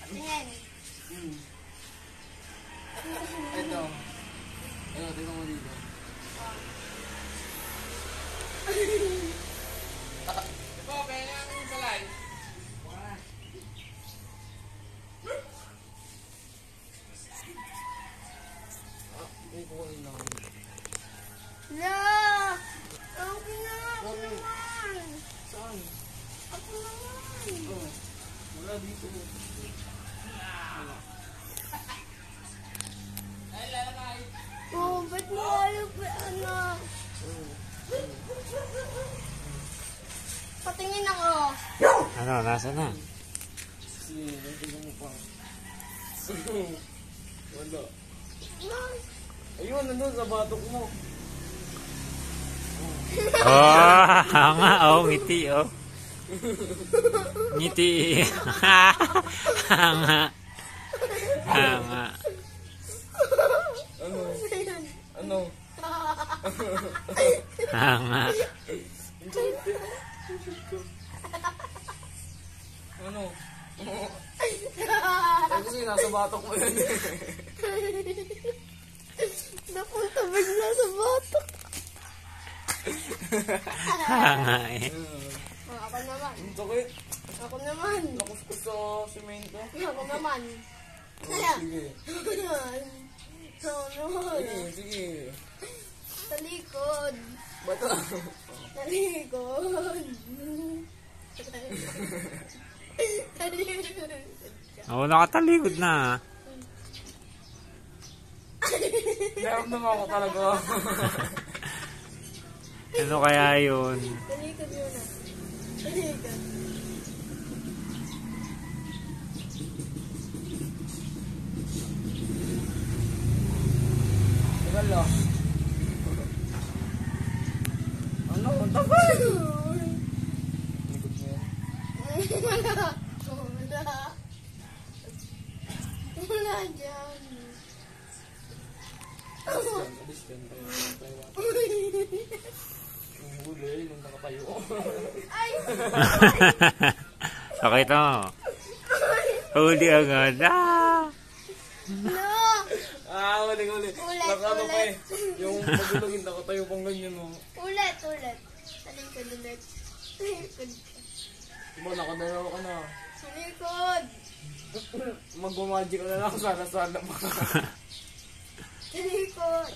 Tingin. Ito. Ito, tingnan mo dito. Ito, kaya nga yung salay. Hindi ko kayo lang. La! Ako naman! Saan? Ako naman! Ito. Wala dito. Ay, lalakay. Oh, ba't mo alam ba ano? Patingin ako. Ano, nasa na? Sige, tingnan mo pa. Wala. Ayun, nandun sa batok mo. Oh, nga, oh, ngiti, oh. Ngiti. Nga. Nga. Ano? Ano? Nga. Ano? Ay, kasi nasa batok mo yun. Napunta bigla sa batok. Nga, eh. Oh, ako naman. Ang sakit. Ako naman. Nakuskus sa simento. Ako naman. Sige. Ako naman. Ako naman. Sige, sige. Sa likod. Bata. Sa likod. Sa likod. Oo, nakatalikod na. Naramdaman ako talaga. Ano kaya yun? Sa likod yun ah. Sa likod. Tagal lang. Ano? Ang tagal! Likod mo yan. Wala. Wala. Wala dyan. Alis ka na. Ang huli, nung nakatayo. Ay! Pakita mo. Huli agad. Ah! No! Ah, huli. Ulit, Nakano pa eh. ulit. Yung pagulogin, nakatayo pang ganyan mo. Ulit. Sa likod ulit. Sa likod. Diba, nakadalawa ka na. Sa likod. Mag-magic ka na lang sana pa. Sa likod.